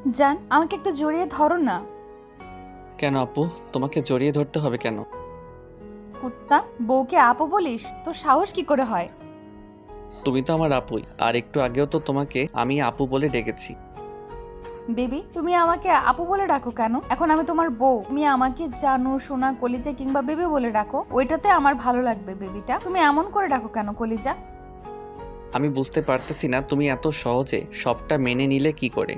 জান, আমাকে একটু জড়িয়ে ধরো না। কেন আপু, তোমাকে জড়িয়ে ধরতে হবে কেন? কুত্তা, বউকে আপু বলিস? তোর সাহস কি করে হয়? তুমি তো আমার আপুই, আর একটু আগেও তো তোমাকে আমি আপু বলে ডেকেছি। বেবি, তুমি আমাকে আপু বলে ডাকো কেন? এখন আমি তোমার বউ, তুমি আমাকে জানু, সোনা, কলিজা কিংবা বেবি বলে ডাকো, ওইটাতে আমার ভালো লাগবে। বেবিটা তুমি এমন করে ডাকো কেন কলিজা? আমি বুঝতে পারতেছি না তুমি এত সহজে সবটা মেনে নিলে কি করে।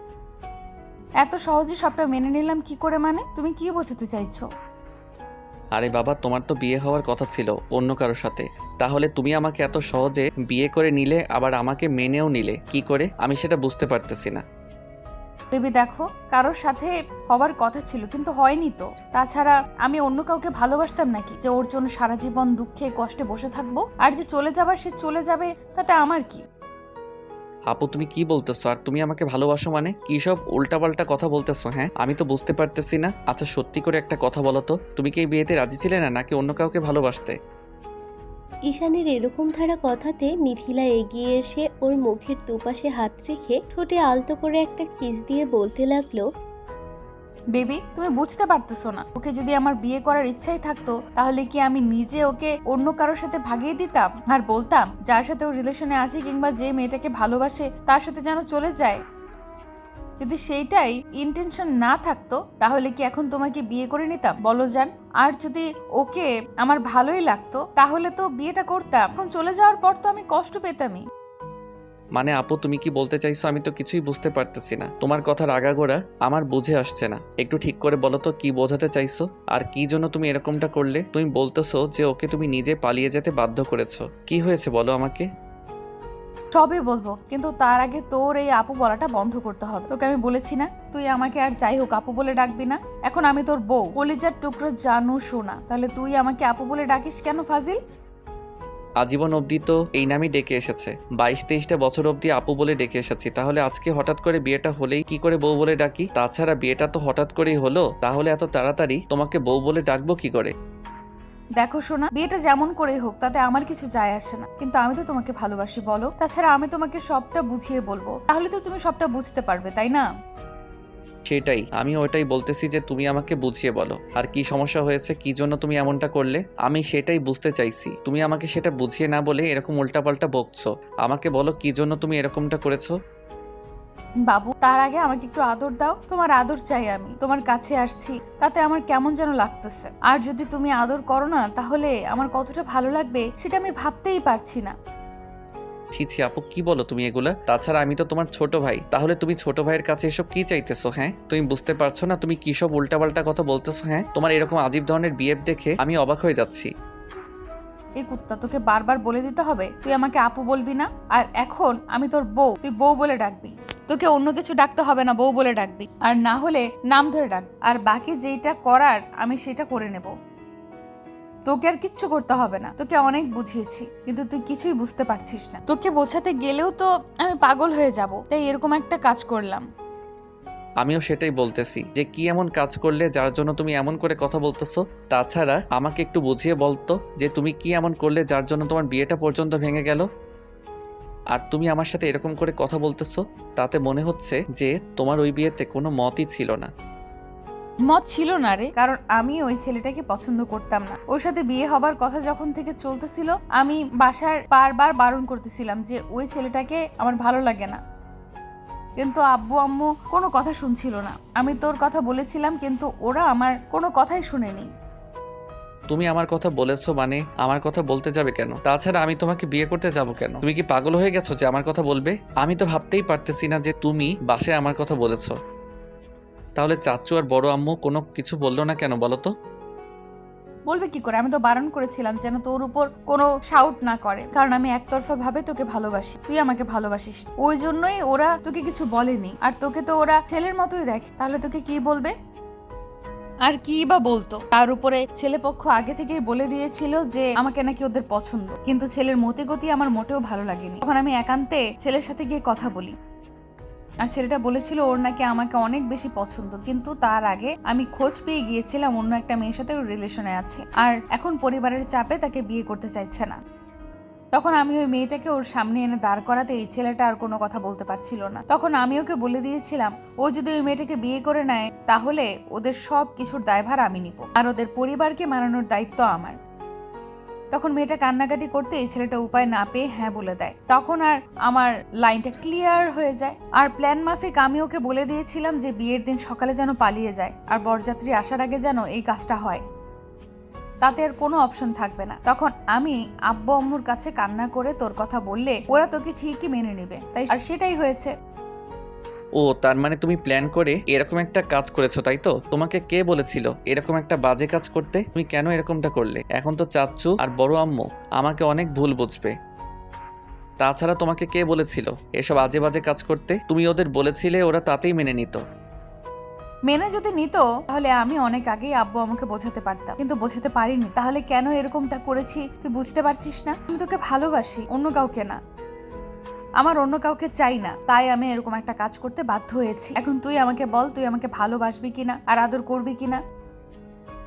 এত সহজে সবটা মেনে নিলাম কি করে মানে? তুমি কি বোঝাতে চাইছো? আরে বাবা, তোমার তো বিয়ে হওয়ার কথা ছিল অন্য কারোর সাথে, তাহলে তুমি আমাকে এত সহজে বিয়ে করে নিলে, আবার আমাকে মেনেও নিলে কি করে, আমি সেটা বুঝতে পারতেছি না। বেবি দেখো, কারোর সাথে হবার কথা ছিল কিন্তু হয়নি তো। তাছাড়া আমি অন্য কাউকে ভালোবাসতাম নাকি যে ওর জন্য সারা জীবন দুঃখে কষ্টে বসে থাকবো? আর যে চলে যাবার সে চলে যাবে, তাতে আমার কি? আপু তুমি কি বলতেছো? আর তুমি আমাকে ভালোবাসো মানে কি সব উল্টাপাল্টা কথা বলতেছো? হ্যাঁ, আমি তো বুঝতে পারতেছি না। আচ্ছা সত্যি করে একটা কথা বলো তো, তুমি কি এই বিয়েতে রাজি ছিলে না নাকি অন্য কাউকে ভালোবাসতে? ঈশানের এরকম ধারা কথাতে মিথিলা এগিয়ে এসে ওর মুখের দুপাশে হাত রেখে ঠোঁটে আলতো করে একটা কিস দিয়ে বলতে লাগলো, বেবি তুমি বুঝতে পারতেছো না, ওকে যদি আমার বিয়ে করার ইচ্ছাই থাকতো তাহলে কি আমি নিজে ওকে অন্য কারোর সাথে ভাগিয়ে দিতাম আর বলতাম যার সাথে ও রিলেশনে আছে কিংবা যে মেয়েটাকে ভালোবাসে তার সাথে যেন চলে যায়? যদি সেইটাই ইন্টেনশন না থাকতো তাহলে কি এখন তোমাকে বিয়ে করে নিতাম বলো জান? আর যদি ওকে আমার ভালোই লাগতো তাহলে তো বিয়েটা করতাম। এখন চলে যাওয়ার পর তো আমি কষ্ট পেতামই। মানে আপু তুমি কি বলতে চাইছো? আমি তো কিছুই বুঝতে পারতেছি না, তোমার কথার আগাগোড়া আমার বুঝে আসছে না। একটু ঠিক করে বলো তো কি বোঝাতে চাইছো, আর কি জন্য তুমি এরকমটা করলে? তুমি বলতেছো যে ওকে তুমি নিজে পালিয়ে যেতে বাধ্য করেছো, কি হয়েছে বলো আমাকে। সবই বলবো, কিন্তু তার আগে তোর এই আপু বলাটা বন্ধ করতে হবে। তোকে আমি বলেছি না তুই আমাকে আর যাই হোক আপু বলে ডাকবি না? এখন আমি তোর বউ, কলিজার টুকরো জানু সোনা, তাহলে তুই আমাকে আপু বলে ডাকিস কেন ফাজিল? আজীবন অবধি তো এই নামই ডেকে এসেছে, 22-23টা বছর অবধি আপু বলে ডেকে এসেছি, তাহলে আজকে হঠাৎ করে বিয়েটা হলেই কি করে বউ বলে ডাকি? তাছাড়া বিয়েটা তো হঠাৎ করেই হলো, তাহলে এত তাড়াতাড়ি তোমাকে বউ বলে ডাকবো কি করে? দেখো সোনা, বিয়েটা যেমন করেই হোক তাতে আমার কিছু যায় আসে না, কিন্তু আমি তো তোমাকে ভালোবাসি বলো। তাছাড়া আমি তোমাকে সবটা বুঝিয়ে বলবো, তাহলে তো তুমি সবটা বুঝতে পারবে, তাই না? সেটাই, আমি ওইটাই বলতেছি যে তুমি আমাকে বুঝিয়ে বলো, আর কি সমস্যা হয়েছে, কি জন্য তুমি এমনটা করলে, আমি সেটাই বুঝতে চাইছি। তুমি আমাকে সেটা বুঝিয়ে না বলে এরকম উল্টাপাল্টা বকছো। আমাকে বলো কি জন্য তুমি এরকমটা করেছো। বাবু, তার আগে আমাকে একটু আদর দাও। তোমার আদর চাই, আমি তোমার কাছে আসছি তাতে আমার কেমন যেন লাগতেছে। আর যদি তুমি আদর করো না তাহলে আমার কতটা ভালো লাগবে সেটা আমি ভাবতেই পারছি না। ছি ছি আপু, কি বলো তুমি এগুলা? তাছাড়া আমি তো তোমার ছোট ভাই, তাহলে তুমি ছোট ভাইয়ের কাছে এসব কি চাইতেছো? হ্যাঁ, তুমি বুঝতে পারছো না তুমি কি সব উল্টাপাল্টা কথা বলতেছো? হ্যাঁ, তোমার এরকম আজীব ধরনের বিহেভ দেখে আমি অবাক হয়ে যাচ্ছি। এই কুত্তা, তোকে বারবার বলে দিতে হবে তুই আমাকে আপু বলবি না? আর এখন আমি তোর বউ, তুই বউ বলে ডাকবি। তোকে অন্য কিছু ডাকতে হবে না, বউ বলে ডাকবি। আর না হলে নাম ধরে ডাক। আর বাকি যেটা করার আমি সেটা করে নেব। তোকে আর কিচ্ছু করতে হবে না, তোকে অনেক বুঝিয়েছি কিন্তু তুই কিছুই বুঝতে পারছিস না। তোকে বোঝাতে গেলেও তো আমি পাগল হয়ে যাব, তাই এরকম একটা কাজ করলাম। আমিও সেটাই বলতেছি যে কি এমন কাজ করলে যার জন্য তুমি এমন করে কথা বলতেছো। তাছাড়া আমাকে একটু বুঝিয়ে বলতো যে তুমি কি এমন করলে যার জন্য তোমার বিয়েটা পর্যন্ত ভেঙে গেল। আর তুমি আমার সাথে এরকম করে কথা বলতেছো, তাতে মনে হচ্ছে যে তোমার ওই বিয়েতে কোনো মতই ছিল না। মত ছিল না রে, কারণ আমি ওই ছেলেটাকে পছন্দ করতাম না। ওর সাথে বিয়ে হবার কথা যখন থেকে চলতেছিল আমি বাসার বারবার বারণ করতেছিলাম যে ওই ছেলেটাকে আমার ভালো লাগে না, কিন্তু আব্বু আম্মু কোনো কথা শুনছিল না। আমি তোর কথা বলেছিলাম কিন্তু ওরা আমার কোনো কথাই শুনেনি। তুমি আমার কথা বলেছো মানে আমার কথা বলতে যাবে কেন? তাছাড়া আমি তোমাকে বিয়ে করতে যাব কেন? তুমি কি পাগল হয়ে গেছো যে আমার কথা বলবে? আমি তো ভাবতেই পারতেছি না যে তুমি বাসায় আমার কথা বলেছো। তাহলে চাচ্চু আর বড় আম্মু কোনো কিছু বললো না কেন বলো তো? বলবে কি করে? আমি তো বারণ করেছিলাম যেন তোর উপর কোনো শাউট না করে, কারণ আমি একতরফা ভাবে তোকে ভালোবাসি, তুই আমাকে ভালোবাসিস। ওই জন্যই ওরা তোকে কিছু বলেনি। আর তোকে তো ওরা ছেলের মতোই দেখে, তাহলে তোকে কি বলবে? আর কি বা বলতো? তার উপরে ছেলে পক্ষ আগে থেকেই বলে দিয়েছিল যে আমাকে নাকি ওদের পছন্দ, কিন্তু ছেলের মতি গতি আমার মোটেও ভালো লাগেনি। তখন আমি একান্তে ছেলের সাথে গিয়ে কথা বলি, আর ছেলেটা বলেছিল ওর নাকি আমাকে অনেক বেশি পছন্দ, কিন্তু তার আগে আমি খোঁজ পেয়ে গিয়েছিলাম অন্য একটা মেয়ের সাথে ওর রিলেশনে আছে, আর এখন পরিবারের চাপে তাকে বিয়ে করতে চাইছে না। তখন আমি ওই মেয়েটাকে ওর সামনে এনে দাঁড় করাতে এই ছেলেটা আর কোনো কথা বলতে পারছিল না। তখন আমি ওকে বলে দিয়েছিলাম ও যদি ওই মেয়েটাকে বিয়ে করে নেয় তাহলে ওদের সব কিছুর দায়ভার আমি নিব, আর ওদের পরিবারকে মানানোর দায়িত্ব আমার। তখন মেয়েটা কান্নাকাটি করতে এই ছেলেটা উপায় না পেয়ে হ্যাঁ বলে দেয়। তখন আর আমার লাইনটা ক্লিয়ার হয়ে যায়। আর প্ল্যান মাফিক আমি ওকে বলে দিয়েছিলাম যে বিয়ের দিন সকালে যেন পালিয়ে যায়, আর বরযাত্রী আসার আগে যেন এই কাজটা হয়, তাতে আর কোনো অপশন থাকবে না। তখন আমি আব্বু আম্মুর কাছে কান্না করে তোর কথা বললে ওরা তোকে ঠিকই মেনে নেবে, তাই আর সেটাই হয়েছে। ও তার মানে তুমি প্ল্যান করে এরকম একটা কাজ করেছো, তাই তো? তোমাকে কে বলেছিল এরকম একটা বাজে কাজ করতে? তুমি কেন এরকমটা করলে? এখন তো চাচ্চু আর বড় আম্মু আমাকে অনেক ভুল বুঝবে। তাছাড়া তোমাকে কে বলেছিল এসব আজে বাজে কাজ করতে? তুমি ওদের বলেছিলে, ওরা তাতেই মেনে নিত। মেনে যদি নিত তাহলে আমি অনেক আগেই আব্বু আমাকে বোঝাতে পারতাম, কিন্তু বোঝাতে পারিনি। তাহলে কেন এরকমটা করেছি তুই বুঝতে পারছিস না? আমি তোকে ভালোবাসি, অন্য কাউকে না। আমার অন্য কাউকে চাই না, তাই আমি এরকম একটা কাজ করতে বাধ্য হয়েছি। এখন তুই আমাকে বল, তুই আমাকে ভালোবাসবি কিনা আর আদর করবি কিনা?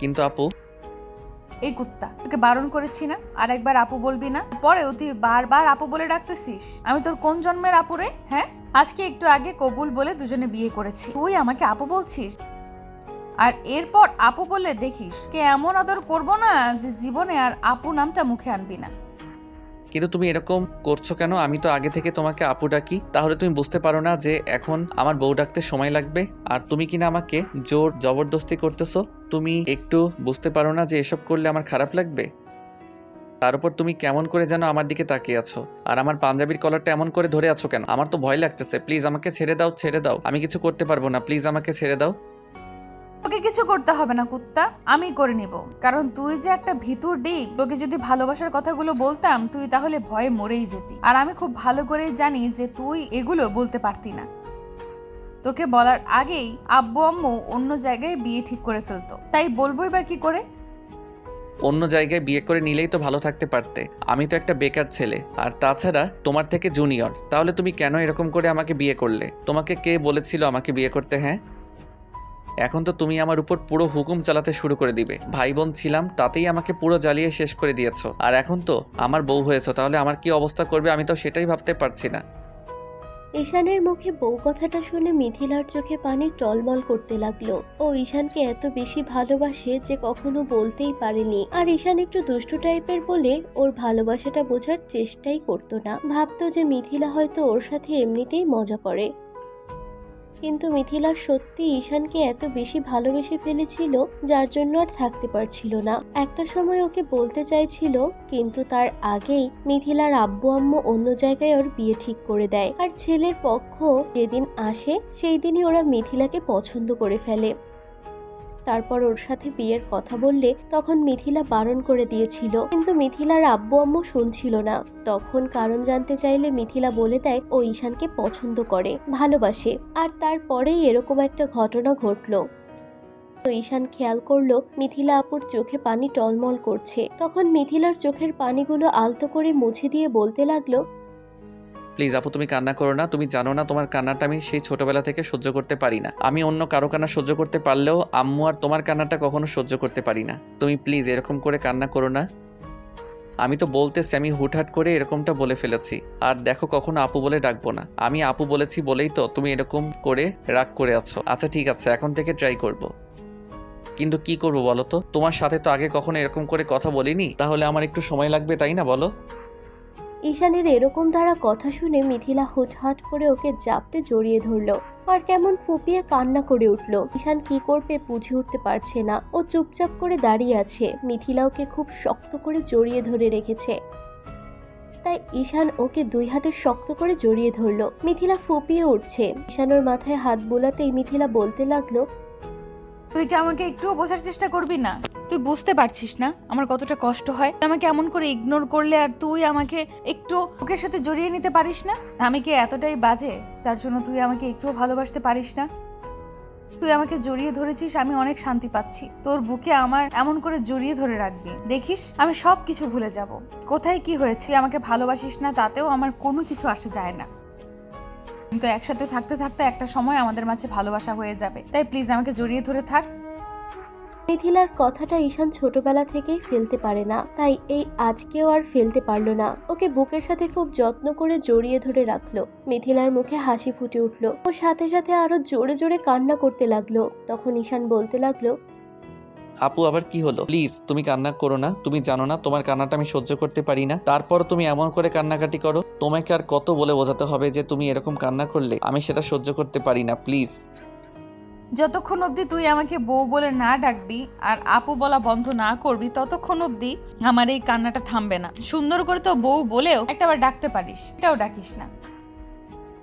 কিন্তু আপু, এই কুত্তা, তোকে বারণ করেছি না আর একবার আপু বলবি না? পরেও তুই বারবার আপু বলে ডাকতেছিস। আমি তোর কোন জন্মের আপু রে? হ্যাঁ, আজকে একটু আগে কবুল বলে দুজনে বিয়ে করেছি, তুই আমাকে আপু বলছিস? আর এরপর আপু বললে দেখিস কে এমন আদর করবো না যে জীবনে আর আপু নামটা মুখে আনবি না। কিন্তু তুমি এরকম করছো কেন? আমি তো আগে থেকে তোমাকে আপু ডাকি, তাহলে তুমি বুঝতে পারো না যে এখন আমার বউ ডাকতে সময় লাগবে? আর তুমি কিনা আমাকে জোর জবরদস্তি করতেছো। তুমি একটু বুঝতে পারো না যে এসব করলে আমার খারাপ লাগবে? তার উপর তুমি কেমন করে যেন আমার দিকে তাকিয়ে আছো, আর আমার পাঞ্জাবির কলারটা এমন করে ধরে আছো কেন? আমার তো ভয় লাগতেছে। প্লিজ আমাকে ছেড়ে দাও, ছেড়ে দাও। আমি কিছু করতে পারবো না, প্লিজ আমাকে ছেড়ে দাও। তোকে কিছু করতে হবে না কুত্তা, আমি করে নিব। কারণ তুই যে একটা ভিতুর ডিগ, তোকে যদি ভালোবাসার কথাগুলো বলতাম তুই তাহলে ভয়ে মরেই যেতি। আর আমি খুব ভালো করেই জানি যে তুই এগুলো বলতে পারতি না। তোকে বলার আগেই আব্বু আম্মু অন্য জায়গায় বিয়ে ঠিক করে ফেলতো, তাই বলবোই বা কি করে? অন্য জায়গায় বিয়ে করে নিলেই তো ভালো থাকতে পারতে। আমি তো একটা বেকার ছেলে, আর তাছাড়া তোমার থেকে জুনিয়র। তাহলে তুমি কেন এরকম করে আমাকে বিয়ে করলে? তোমাকে কে বলেছিল আমাকে বিয়ে করতে? হ্যাঁ, এখন তো তুমি আমার উপর পুরো হুকুম চালাতে শুরু করে দিবে। ভাই বোন ছিলাম, তাতেই আমাকে পুরো জ্বালিয়ে শেষ করে দিয়েছো, আর এখন তো আমার বউ হয়েছো, তাহলে আমার কি অবস্থা করবে আমি তো সেটাই ভাবতে পারছি না। ঈশানের মুখে বউ কথাটা শুনে মিথিলার চোখে পানি টলমল করতে লাগলো। ও ঈশানকে এত বেশি ভালোবাসে যে কখনো বলতেই পারেনি। আর ঈশান একটু দুষ্টু টাইপের বলে ওর ভালোবাসাটা বোঝার চেষ্টাই করতো না। ভাবতো যে মিথিলা হয়তো ওর সাথে এমনিতেই মজা করে, কিন্তু মিথিলা সত্যি ঈশানকে এত বেশি ভালোবেসে ফেলেছিল যার জন্য আর থাকতে পারছিল না। একটা সময় ওকে বলতে চাইছিল, কিন্তু তার আগেই মিথিলার আব্বু আম্মু অন্য জায়গায় ওর বিয়ে ঠিক করে দেয়। আর ছেলের পক্ষ যেদিন আসে সেই দিনই ওরা মিথিলাকে পছন্দ করে ফেলে। তারপর ওর সাথে বিয়ের কথা বললে তখন মিথিলা বারণ করে দিয়েছিল, কিন্তু মিথিলার আব্বু আম্মু শুনছিল না। তখন কারণ জানতে চাইলে মিথিলা বলে দেয় ও ঈশানকে পছন্দ করে, ভালোবাসে। আর তারপরেই এরকম একটা ঘটনা ঘটলো। তো ঈশান খেয়াল করলো মিথিলা আপুর চোখে পানি টলমল করছে। তখন মিথিলার চোখের পানিগুলো আলতো করে মুছে দিয়ে বলতে লাগলো, প্লিজ আপু, তুমি কান্না করো না। তুমি জানো না তোমার কান্নাটা আমি সেই ছোটবেলা থেকে সহ্য করতে পারি না। আমি অন্য কারো কান্না সহ্য করতে পারলেও আম্মু আর তোমার কান্নাটা কখনো সহ্য করতে পারি না। তুমি প্লিজ এরকম করে কান্না করো না। আমি তো বলতেছি, আমি হুটহাট করে এরকমটা বলে ফেলেছি। আর দেখো, কখনো আপু বলে ডাকবো না। আমি আপু বলেছি বলেই তো তুমি এরকম করে রাগ করে আছো। আচ্ছা ঠিক আছে, এখন থেকে ট্রাই করব। কিন্তু কি করবো বলো তো? তোমার সাথে তো আগে কখনো এরকম করে কথা বলিনি, তাহলে আমার একটু সময় লাগবে, তাই না বলো? ঈশানের এরকম দ্বারা কথা শুনে মিথিলা হুটহাট করে ওকে জাপটে জড়িয়ে ধরলো আর কেমন ফুপিয়ে কান্না করে উঠল। ঈশান কি করবে বুঝে উঠতে পারছে না। ও চুপচাপ করে দাঁড়িয়ে আছে। মিথিলা ওকে খুব শক্ত করে জড়িয়ে ধরে রেখেছে, তাই ঈশান ওকে দুই হাতে শক্ত করে জড়িয়ে ধরলো। মিথিলা ফুপিয়ে উঠছে। ঈশান ওর মাথায় হাত বোলাতেই মিথিলা বলতে লাগলো, তুই কি আমাকে একটুও বোঝার চেষ্টা করবি না? তুই বুঝতে পারছিস না আমার কতটা কষ্ট হয়? আমাকে এমন করে ইগনোর করলে আর তুই আমাকে একটু ওকে সাথে জড়িয়ে নিতে পারিস না? আমি কি এতটাই বাজে যার জন্য তুই আমাকে একটুও ভালোবাসতে পারিস না? তুই আমাকে জড়িয়ে ধরেছিস, আমি অনেক শান্তি পাচ্ছি। তোর বুকে আমার এমন করে জড়িয়ে ধরে রাখবি, দেখিস আমি সব কিছু ভুলে যাব। কোথায় কি হয়েছে আমাকে ভালোবাসিস না তাতেও আমার কোনো কিছু আসে যায় না, কিন্তু একসাথে থাকতে থাকতে একটা সময় আমাদের মাঝে ভালোবাসা হয়ে যাবে। তাই প্লিজ আমাকে জড়িয়ে ধরে থাক। মিথিলার কথাটা ঈশান ছোটবেলা থেকেই ফেলতে পারে না, তাই এই আজকেও আর ফেলতে পারলো না। ওকে বুকের সাথে খুব যত্ন করে জড়িয়ে ধরে রাখলো। মিথিলার মুখে হাসি ফুটে উঠলো, ও সাথে সাথে আরো জোরে জোরে কান্না করতে লাগলো। তখন ঈশান বলতে লাগলো, আপু আবার কি হলো? প্লিজ তুমি কান্না করো না। তুমি জানো না তোমার কান্নাটা আমি সহ্য করতে পারি না, তারপর তুমি এমন করে কান্নাকাটি করো। তোমাকে আর কত বলে বোঝাতে হবে যে তুমি এরকম কান্না করলে আমি সেটা সহ্য করতে পারি না, প্লিজ। যতক্ষণ অবধি তুই আমাকে বউ বলে না ডাকবি আর আপু বলা বন্ধ না করবি, ততক্ষণ অবধি আমার এই কান্নাটা থামবে না। সুন্দর করে তো বউ বলেও একটাবার ডাকতে পারিস, এটাও ডাকিস না।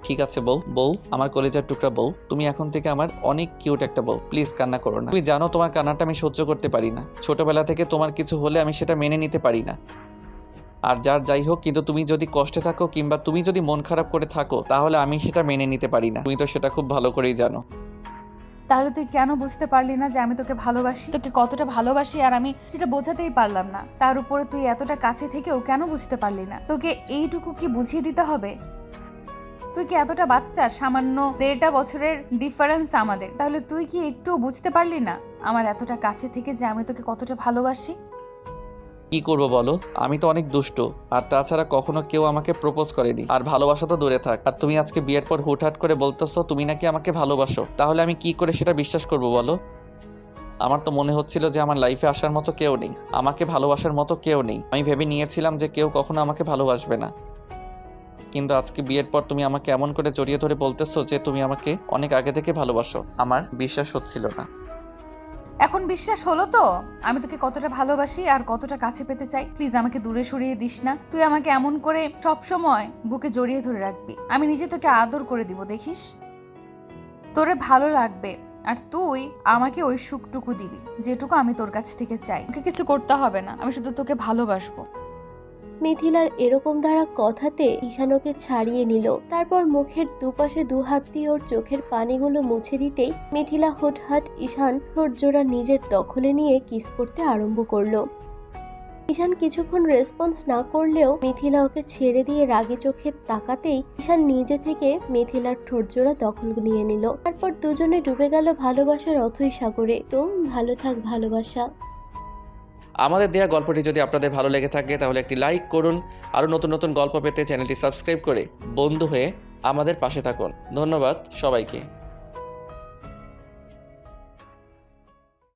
ঠিক আছে বউ, আমার কলেজার টুকরা বউ, তুমি এখন থেকে আমার অনেক কিউট একটা বউ। প্লিজ কান্না করো না। তুমি জানো তোমার কান্নাটা আমি সহ্য করতে পারি না। ছোটবেলা থেকে তোমার কিছু হলে আমি সেটা মেনে নিতে পারি না। আর যাই হোক, কিন্তু তুমি যদি কষ্টে থাকো কিংবা তুমি যদি মন খারাপ করে থাকো, তাহলে আমি সেটা মেনে নিতে পারি না। তুমি তো সেটা খুব ভালো করেই জানো। তাহলে তুই কেন বুঝতে পারলি না যে আমি তোকে ভালোবাসি, তোকে কতটা ভালোবাসি, আর আমি সেটা বোঝাতেই পারলাম না। তার উপরে তুই এতটা কাছে থেকেও কেন বুঝতে পারলি না? তোকে এইটুকু কি বুঝিয়ে দিতে হবে? তুই কি এতটা বাচ্চা? সামান্য 1.5 বছরের ডিফারেন্স আমাদের, তাহলে তুই কি একটু বুঝতে পারলি না আমার এতটা কাছে থেকে যে আমি তোকে কতটা ভালোবাসি? কি করবো বলো, আমি তো অনেক দুষ্ট। আর তাছাড়া কখনো কেউ আমাকে প্রপোজ করেনি, আর ভালোবাসা তো দূরে থাক। আর তুমি আজকে বিয়ের পর হুটহাট করে বলতেছো তুমি নাকি আমাকে ভালোবাসো, তাহলে আমি কি করে সেটা বিশ্বাস করবো বলো? আমার তো মনে হচ্ছিল যে আমার লাইফে আসার মতো কেউ নেই, আমাকে ভালোবাসার মতো কেউ নেই। আমি ভেবে নিয়েছিলাম যে কেউ কখনো আমাকে ভালোবাসবে না, কিন্তু আজকে বিয়ের পর তুমি আমাকে এমন করে জড়িয়ে ধরে বলতেছো যে তুমি আমাকে অনেক আগে থেকে ভালোবাসো। আমার বিশ্বাস হচ্ছিল না। এখন বিশ্বাস হলো তো আমি তোকে কতটা ভালোবাসি আর কতটা কাছে পেতে চাই। প্লিজ আমাকে দূরে সরিয়ে দিস না। তুই আমাকে এমন করে সব সময় বুকে জড়িয়ে ধরে রাখবি, আমি নিজে তোকে আদর করে দিব, দেখিস তোরে ভালো লাগবে। আর তুই আমাকে ওই সুখটুকু দিবি যেটুকু আমি তোর কাছ থেকে চাই। তোকে কিছু করতে হবে না, আমি শুধু তোকে ভালোবাসবো। মিথিলার এরকম দ্বারা কথাতে ঈশান ওকে ছাড়িয়ে নিল। তারপর মুখের দুপাশে দুহাত দিয়ে ওর চোখের পানিগুলো মুছে দিতেই মিথিলা হুটহাট ঈশান ঠোঁটজোড়া নিজের দখলে নিয়ে কিস করতে আরম্ভ করলো। ঈশান কিছুক্ষণ রেসপন্স না করলেও মিথিলা ওকে ছেড়ে দিয়ে রাগী চোখে তাকাতেই ঈশান নিজে থেকে মিথিলার ঠোঁটজোড়া দখল নিয়ে নিল। তারপর দুজনে ডুবে গেল ভালোবাসার অথৈ সাগরে। তো ভালো থাক ভালোবাসা। আমাদের দেয়া গল্পটি যদি আপনাদের ভালো লেগে থাকে তাহলে একটি লাইক করুন। আরও নতুন নতুন গল্প পেতে চ্যানেলটি সাবস্ক্রাইব করে বন্ধু হয়ে আমাদের পাশে থাকুন। ধন্যবাদ সবাইকে।